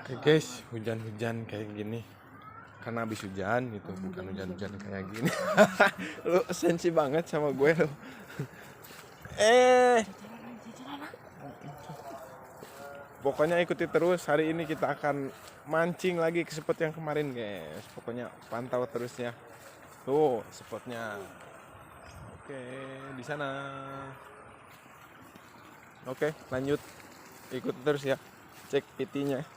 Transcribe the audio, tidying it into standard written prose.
Oke guys, hujan-hujan kayak gini karena habis hujan gitu, bukan hujan-hujan kayak gini. Lu sensi banget sama gue lo. Pokoknya ikuti terus, hari ini kita akan mancing lagi ke spot yang kemarin guys. Pokoknya pantau terus ya. Tuh spotnya. Oke, di sana. Oke, lanjut. Ikuti terus ya. Cek PT-nya.